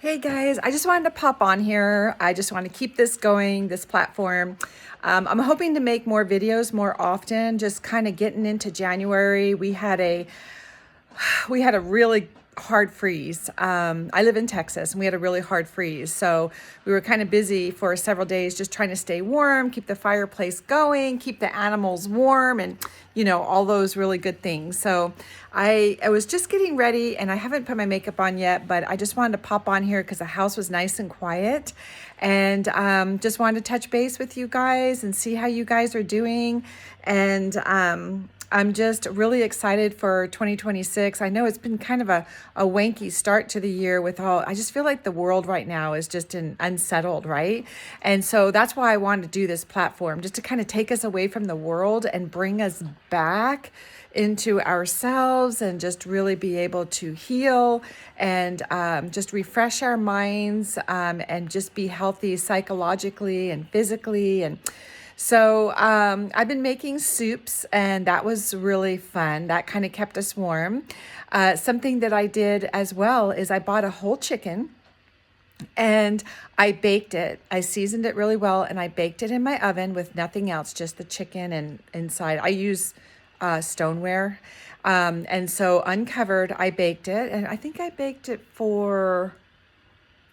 Hey guys, I just wanted to pop on here. I just want to keep this going, this platform. I'm hoping to make more videos more often, just kind of getting into January. We had a really hard freeze. I live in Texas and we had a really hard freeze. So we were kind of busy for several days just trying to stay warm, keep the fireplace going, keep the animals warm, and all those really good things. So I was just getting ready and I haven't put my makeup on yet, but I just wanted to pop on here because the house was nice and quiet, and just wanted to touch base with you guys and see how you guys are doing. And I'm just really excited for 2026. I know it's been kind of a wanky start to the year with I just feel like the world right now is just unsettled, right? And so that's why I wanted to do this platform, just to kind of take us away from the world and bring us back into ourselves and just really be able to heal and just refresh our minds, and just be healthy psychologically and physically. And so I've been making soups, and that was really fun. That kind of kept us warm. Something that I did as well is I bought a whole chicken and I baked it. I seasoned it really well, and I baked it in my oven with nothing else, just the chicken and inside. I use stoneware. And so uncovered, I baked it, and I think I baked it for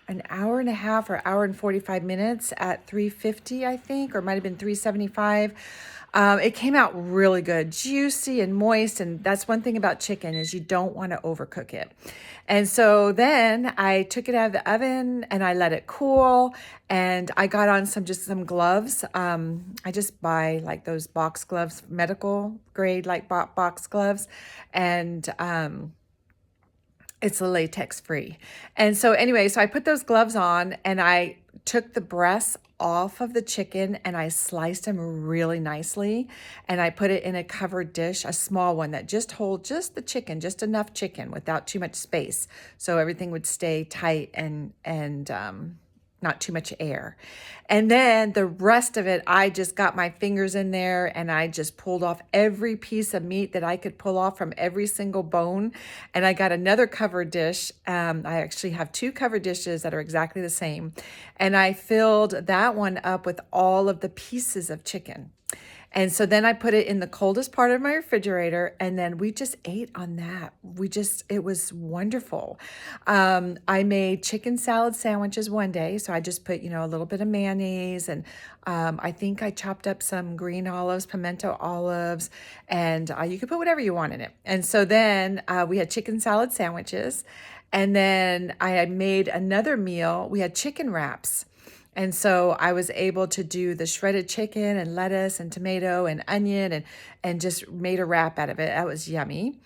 an hour and a half or hour and 45 minutes at 350, I think, or it might have been 375. It came out really good, juicy and moist. And that's one thing about chicken is you don't want to overcook it. And so then I took it out of the oven and I let it cool, and I got on some gloves. I just buy like those box gloves, medical grade, like box gloves. And, it's a latex free. And so anyway, so I put those gloves on and I took the breasts off of the chicken and I sliced them really nicely. And I put it in a covered dish, a small one that just holds just the chicken, just enough chicken without too much space. So everything would stay tight and not too much air. And then the rest of it, I just got my fingers in there and I just pulled off every piece of meat that I could pull off from every single bone. And I got another covered dish. I actually have two covered dishes that are exactly the same. And I filled that one up with all of the pieces of chicken. And so then I put it in the coldest part of my refrigerator, and then we just ate on that. It was wonderful. I made chicken salad sandwiches one day. So I just put, a little bit of mayonnaise, and I think I chopped up some green olives, pimento olives, and you could put whatever you want in it. And so then we had chicken salad sandwiches. And then I had made another meal. We had chicken wraps. And so I was able to do the shredded chicken and lettuce and tomato and onion, and just made a wrap out of it. That was yummy.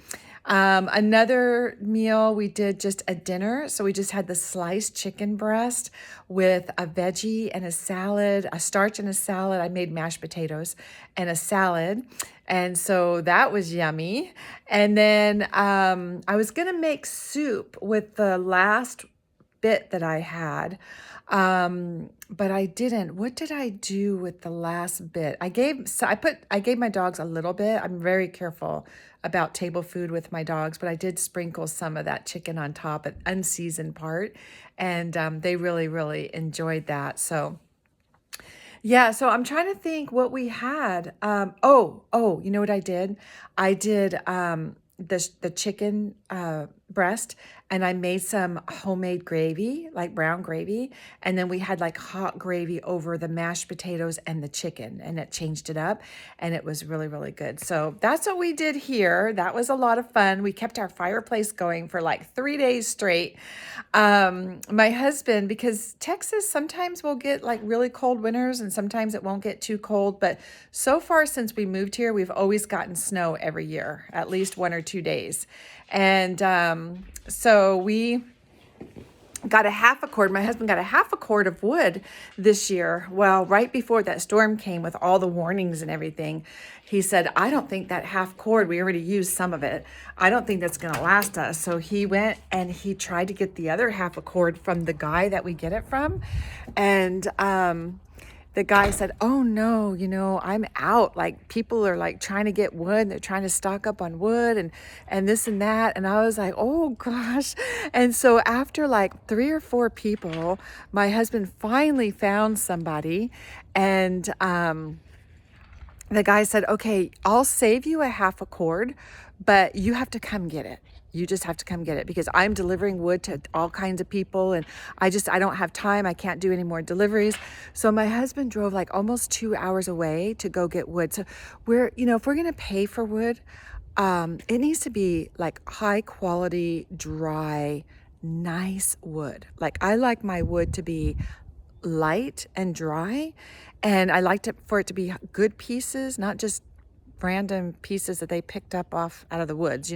Another meal, we did just a dinner. So we just had the sliced chicken breast with a veggie and a salad, a starch and a salad. I made mashed potatoes and a salad. And so that was yummy. And then I was going to make soup with the last bit that I had. But I didn't. What did I do with the last bit? I gave my dogs a little bit. I'm very careful about table food with my dogs, but I did sprinkle some of that chicken on top, an unseasoned part, and they really, really enjoyed that. So yeah, so I'm trying to think what we had. You know what I did? I did the chicken breast, and I made some homemade gravy, like brown gravy, and then we had like hot gravy over the mashed potatoes and the chicken, and it changed it up, and it was really, really good. So that's what we did here. That was a lot of fun. We kept our fireplace going for like 3 days straight. My husband, because Texas sometimes will get like really cold winters and sometimes it won't get too cold, but so far since we moved here, we've always gotten snow every year, at least 1 or 2 days. And so we got a half a cord. My husband got a half a cord of wood this year. Well, right before that storm came with all the warnings and everything, he said, I don't think that half cord, we already used some of it, I don't think that's going to last us. So he went and he tried to get the other half a cord from the guy that we get it from. And the guy said, "Oh no, I'm out. Like people are like trying to get wood. They're trying to stock up on wood and this and that." And I was like, "Oh gosh." And so after like 3 or 4 people, my husband finally found somebody, and the guy said, "Okay, I'll save you a half a cord, but you have to come get it. You just have to come get it because I'm delivering wood to all kinds of people, and I don't have time. I can't do any more deliveries." So my husband drove like almost 2 hours away to go get wood. So if we're going to pay for wood, it needs to be like high quality, dry, nice wood. Like I like my wood to be light and dry, and I liked it for it to be good pieces, not just random pieces that they picked up off out of the woods.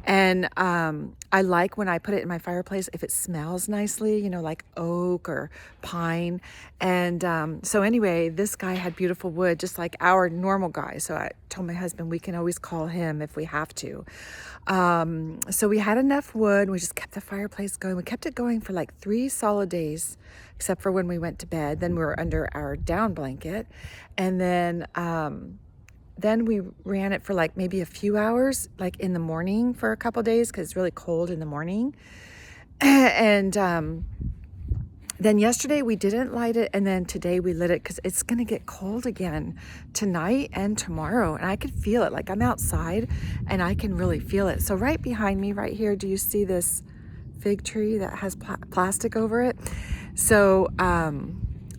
And I like when I put it in my fireplace if it smells nicely, like oak or pine. And so anyway, this guy had beautiful wood, just like our normal guy. So I told my husband we can always call him if we have to. So we had enough wood. We just kept the fireplace going. We kept it going for like 3 solid days, except for when we went to bed. Then we were under our down blanket, and then we ran it for like maybe a few hours, like in the morning for a couple days, because it's really cold in the morning. And then yesterday we didn't light it, and then today we lit it because it's going to get cold again tonight and tomorrow. And I could feel it. Like I'm outside and I can really feel it. So right behind me right here, do you see this fig tree that has plastic over it? So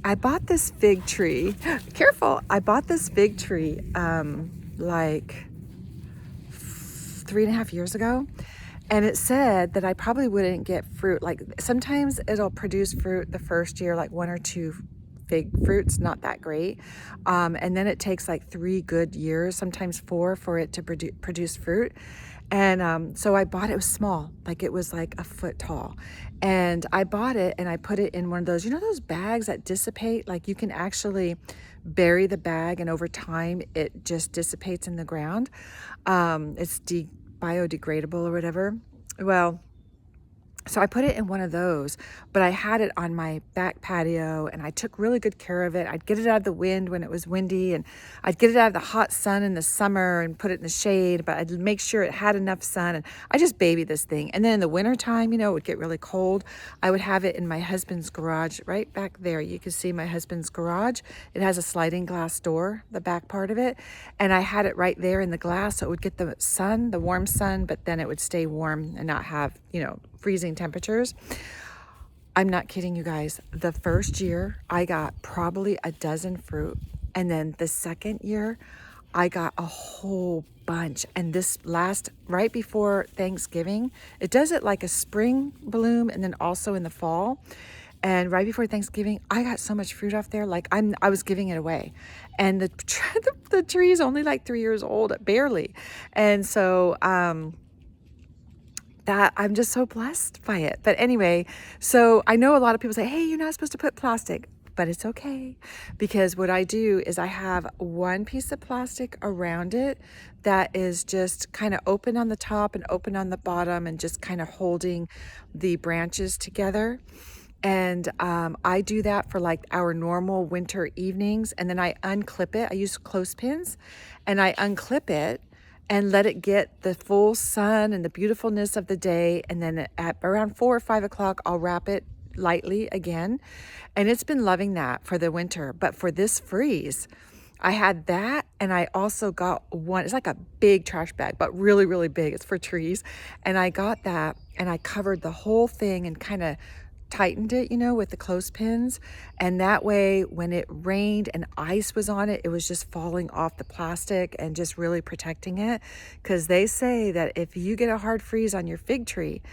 I bought this fig tree. Careful. I bought this fig tree like 3.5 years ago. And it said that I probably wouldn't get fruit. Like sometimes it'll produce fruit the first year, like 1 or 2 fig fruits, not that great. And then it takes like 3 good years, sometimes 4, for it to produce fruit. And so I bought it. It was small, like it was like a foot tall. And I bought it and I put it in one of those, those bags that dissipate? Like you can actually bury the bag and over time it just dissipates in the ground. It's biodegradable or whatever. Well, so I put it in one of those, but I had it on my back patio and I took really good care of it. I'd get it out of the wind when it was windy, and I'd get it out of the hot sun in the summer and put it in the shade, but I'd make sure it had enough sun, and I just babied this thing. And then in the wintertime, it would get really cold. I would have it in my husband's garage right back there. You can see my husband's garage. It has a sliding glass door, the back part of it. And I had it right there in the glass so it would get the sun, the warm sun, but then it would stay warm and not have, freezing temperatures. I'm not kidding you guys. The first year I got probably a dozen fruit, and then the second year I got a whole bunch. And this last right before Thanksgiving, it does it like a spring bloom and then also in the fall. And right before Thanksgiving, I got so much fruit off there, like I was giving it away. And the tree is only like 3 years old, barely. And so that I'm just so blessed by it. But anyway, so I know a lot of people say, "Hey, you're not supposed to put plastic," but it's okay, because what I do is I have one piece of plastic around it that is just kind of open on the top and open on the bottom and just kind of holding the branches together. And I do that for like our normal winter evenings, and then I unclip it. I use clothespins and I unclip it and let it get the full sun and the beautifulness of the day. And then at around 4 or 5 o'clock, I'll wrap it lightly again. And it's been loving that for the winter. But for this freeze, I had that, and I also got one. It's like a big trash bag, but really, really big. It's for trees. And I got that, and I covered the whole thing and kind of tightened it, with the clothespins. And that way, when it rained and ice was on it, it was just falling off the plastic and just really protecting it. Because they say that if you get a hard freeze on your fig tree,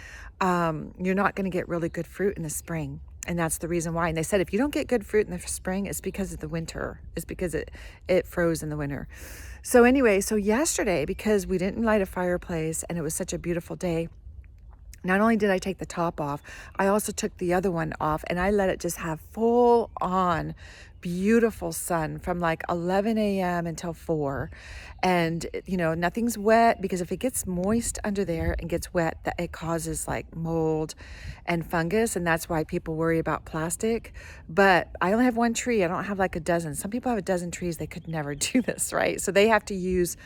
you're not going to get really good fruit in the spring. And that's the reason why. And they said if you don't get good fruit in the spring, it's because of the winter. It's because it froze in the winter. So anyway, so yesterday, because we didn't light a fireplace and it was such a beautiful day, Not only did I take the top off, I also took the other one off and I let it just have full on beautiful sun from like 11 a.m. until 4. And, nothing's wet because if it gets moist under there and gets wet, that it causes like mold and fungus. And that's why people worry about plastic. But I only have one tree. I don't have like a dozen. Some people have a dozen trees. They could never do this, right? So they have to use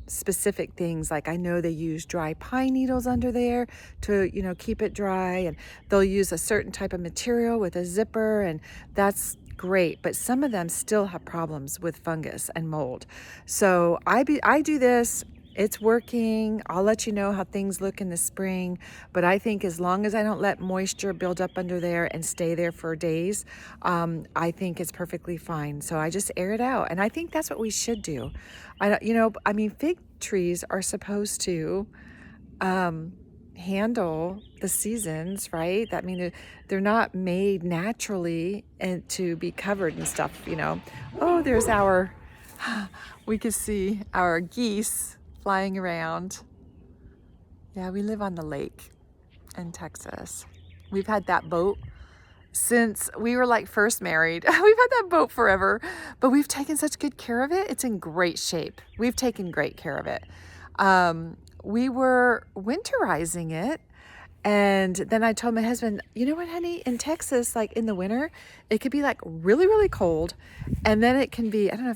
specific things. Like I know they use dry pine needles under there to keep it dry, and they'll use a certain type of material with a zipper, and that's great. But some of them still have problems with fungus and mold. So I do this. It's working. I'll let you know how things look in the spring, but I think as long as I don't let moisture build up under there and stay there for days, I think it's perfectly fine. So I just air it out, and I think that's what we should do. Fig trees are supposed to handle the seasons, right? They're not made naturally and to be covered and stuff. Oh, there's we can see our geese flying around. Yeah, we live on the lake in Texas. We've had that boat since we were like first married. We've had that boat forever, but we've taken such good care of it. It's in great shape. We've taken great care of it. We were winterizing it, and then I told my husband, you know what, honey, in Texas, like in the winter, it could be like really, really cold, and then it can be, I don't know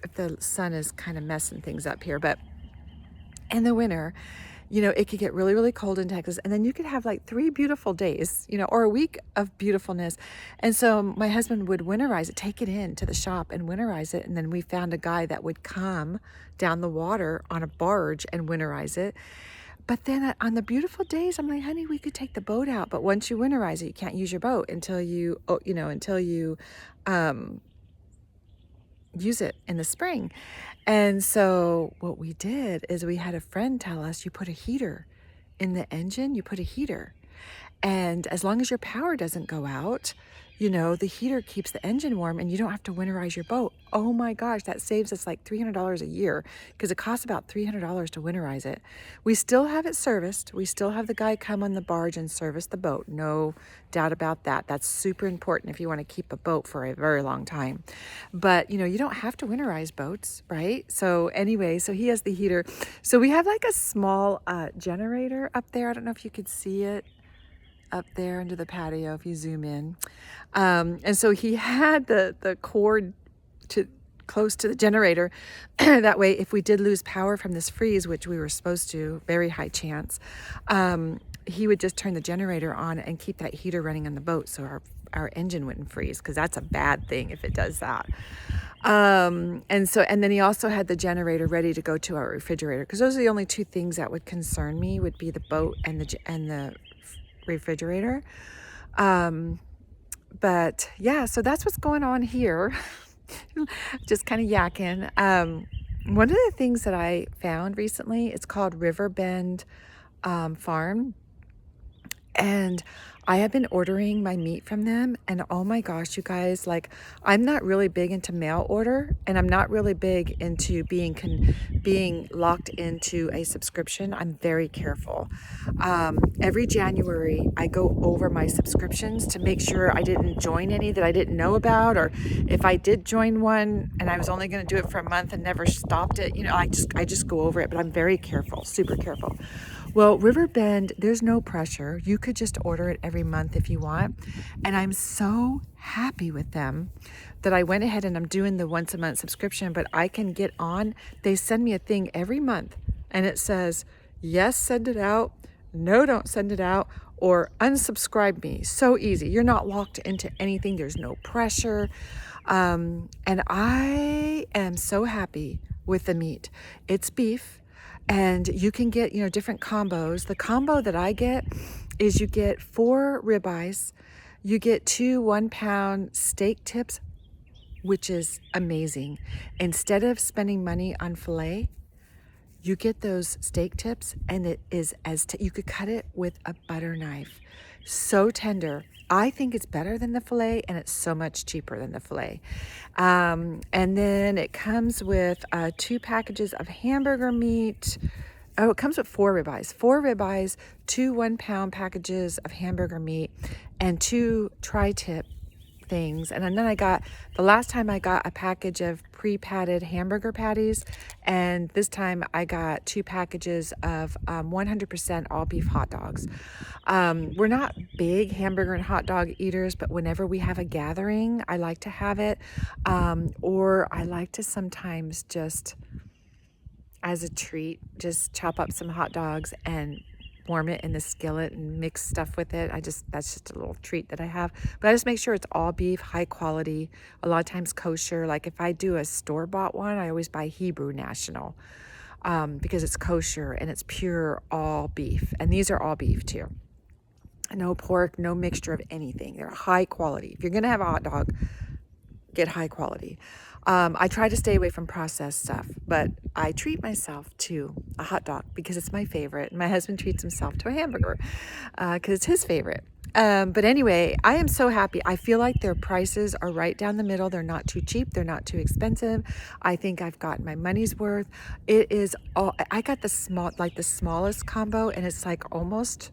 if the sun is kind of messing things up here, but in the winter, it could get really, really cold in Texas, and then you could have like 3 beautiful days, or a week of beautifulness. And so my husband would winterize it, take it in to the shop and winterize it. And then we found a guy that would come down the water on a barge and winterize it. But then on the beautiful days, I'm like, honey, we could take the boat out. But once you winterize it, you can't use your boat until you use it in the spring. And so what we did is we had a friend tell us, you put a heater in the engine, you put a heater. And as long as your power doesn't go out, the heater keeps the engine warm and you don't have to winterize your boat. Oh my gosh, that saves us like $300 a year because it costs about $300 to winterize it. We still have it serviced. We still have the guy come on the barge and service the boat. No doubt about that. That's super important if you want to keep a boat for a very long time. But, you don't have to winterize boats, right? So anyway, so he has the heater. So we have like a small generator up there. I don't know if you could see it up there under the patio if you zoom in. And so he had the cord to close to the generator. That way, if we did lose power from this freeze, which we were supposed to, very high chance, he would just turn the generator on and keep that heater running on the boat so our engine wouldn't freeze, because that's a bad thing if it does that. And then he also had the generator ready to go to our refrigerator, because those are the only 2 things that would concern me, would be the boat and the refrigerator. But yeah, so that's what's going on here. Just kind of yakking. One of the things that I found recently, it's called Riverbend Farm, and I have been ordering my meat from them, and oh my gosh, you guys, like, I'm not really big into mail order, and I'm not really big into being locked into a subscription. I'm very careful. Every January, I go over my subscriptions to make sure I didn't join any that I didn't know about, or if I did join one and I was only going to do it for a month and never stopped it, I just go over it, but I'm very careful, super careful. Well, Riverbend, there's no pressure. You could just order it every month if you want. And I'm so happy with them that I went ahead and I'm doing the once a month subscription, but I can get on. They send me a thing every month and it says, yes, send it out. No, don't send it out, or unsubscribe me. So easy. You're not locked into anything. There's no pressure. And I am so happy with the meat. It's beef. And you can get, different combos. The combo that I get is you get 4 ribeyes, you get 2 1-pound steak tips, which is amazing. Instead of spending money on filet, you get those steak tips, and it is you could cut it with a butter knife. So tender. I think it's better than the filet, and it's so much cheaper than the filet. And then it comes with 2 packages of hamburger meat, Oh, it comes with 4 ribeyes. 4 ribeyes, 2 1-pound packages of hamburger meat, and 2 tri-tip things. And then the last time I got a package of pre-patted hamburger patties, and this time I got 2 packages of 100% all beef hot dogs. We're not big hamburger and hot dog eaters, but whenever we have a gathering, I like to have it. Or I like to sometimes just, as a treat, just chop up some hot dogs and warm it in the skillet and mix stuff with it. That's just a little treat that I have. But I just make sure it's all beef, high quality, a lot of times kosher. Like if I do a store-bought one, I always buy Hebrew National, because it's kosher and it's pure all beef. And these are all beef too. No pork, no mixture of anything. They're high quality. If you're gonna have a hot dog, get high quality. I try to stay away from processed stuff, but I treat myself to a hot dog because it's my favorite. My husband treats himself to a hamburger because it's his favorite. But anyway, I am so happy. I feel like their prices are right down the middle. They're not too cheap. They're not too expensive. I think I've gotten my money's worth. It is all, I got the smallest combo, and it's like almost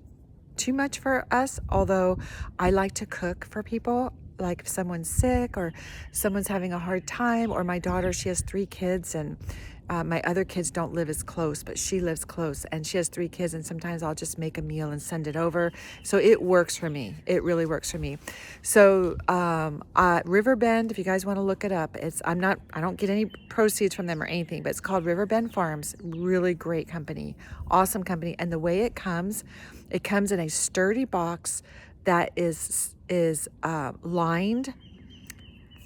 too much for us, although I like to cook for people. Like if someone's sick or someone's having a hard time, or my daughter, she has 3 kids, and my other kids don't live as close, but she lives close, and she has 3 kids, and sometimes I'll just make a meal and send it over. So it works for me. It really works for me. So Riverbend, if you guys want to look it up, I don't get any proceeds from them or anything, but it's called Riverbend Farms. Really great company, awesome company. And the way it comes in a sturdy box that is lined,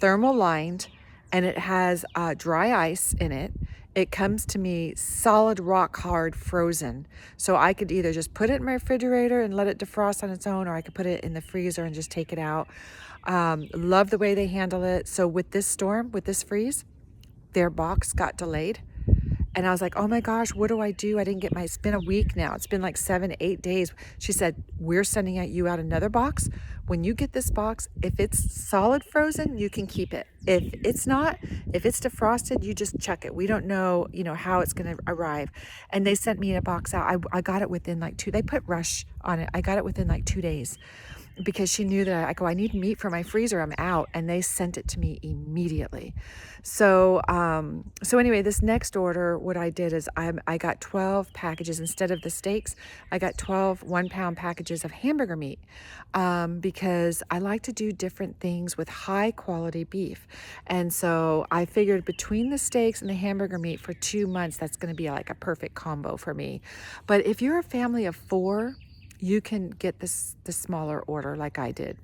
thermal lined, and it has dry ice in it. It comes to me solid rock hard frozen. So I could either just put it in my refrigerator and let it defrost on its own, or I could put it in the freezer and just take it out. Love the way they handle it. So with this storm, with this freeze, their box got delayed. And I was like, oh my gosh, what do? I didn't get it's been a week now. It's been like 7, 8 days. She said, we're sending you out another box. When you get this box, if it's solid frozen, you can keep it. If it's not, if it's defrosted, you just chuck it. We don't know, how it's going to arrive. And they sent me a box out. I got it within like 2, they put rush on it. I got it within like 2 days. Because she knew that I need meat for my freezer, I'm out, and they sent it to me immediately. So anyway, this next order, what I did is I got 12 packages instead of the steaks. I got 12 1-pound packages of hamburger meat, because I like to do different things with high quality beef. And so I figured between the steaks and the hamburger meat for 2 months, that's going to be like a perfect combo for me. But if you're a family of 4, you can get the smaller order like I did.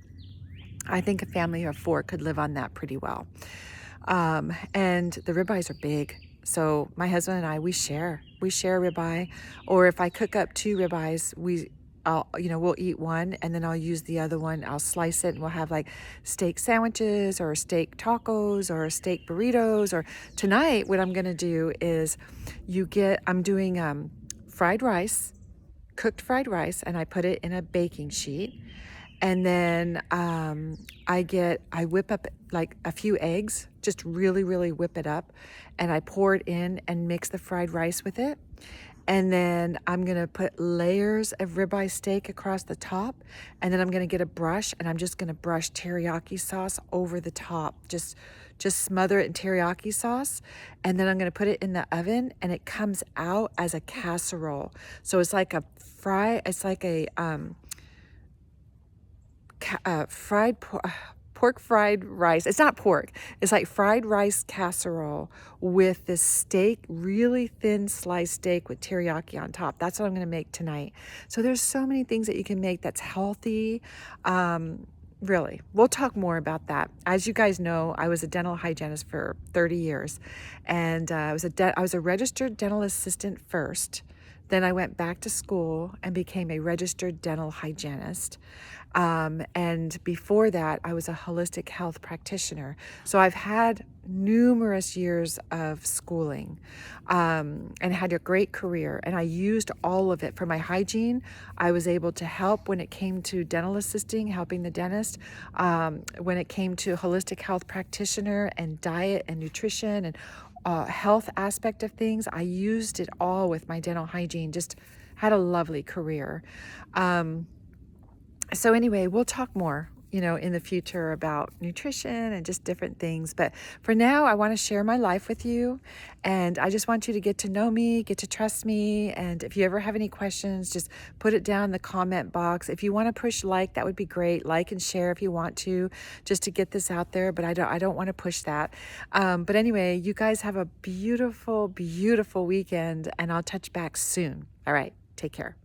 I think a family of 4 could live on that pretty well. And the ribeyes are big. So my husband and I, we share a ribeye. Or if I cook up 2 ribeyes, we'll eat one, and then I'll use the other one. I'll slice it, and we'll have like steak sandwiches or steak tacos or steak burritos. Or tonight, what I'm going to do is I'm doing cooked fried rice, and I put it in a baking sheet, and then I whip up like a few eggs, just really, really whip it up, and I pour it in and mix the fried rice with it. And then I'm gonna put layers of ribeye steak across the top, and then I'm gonna get a brush, and I'm just gonna brush teriyaki sauce over the top. Just smother it in teriyaki sauce, and then I'm gonna put it in the oven, and it comes out as a casserole. So it's like a pork fried rice. It's not pork. It's like fried rice casserole with this steak, really thin sliced steak with teriyaki on top. That's what I'm going to make tonight. So there's so many things that you can make that's healthy. Really, we'll talk more about that. As you guys know, I was a dental hygienist for 30 years, and I was a registered dental assistant first. Then I went back to school and became a registered dental hygienist. And before that, I was a holistic health practitioner. So I've had numerous years of schooling, and had a great career. And I used all of it for my hygiene. I was able to help when it came to dental assisting, helping the dentist, when it came to holistic health practitioner and diet and nutrition and health aspect of things. I used it all with my dental hygiene, just had a lovely career. Um, so anyway, we'll talk more, in the future about nutrition and just different things. But for now, I want to share my life with you. And I just want you to get to know me, get to trust me. And if you ever have any questions, just put it down in the comment box. If you want to push like, that would be great. Like and share if you want to, just to get this out there. But I don't want to push that. But anyway, you guys have a beautiful, beautiful weekend, and I'll touch back soon. All right. Take care.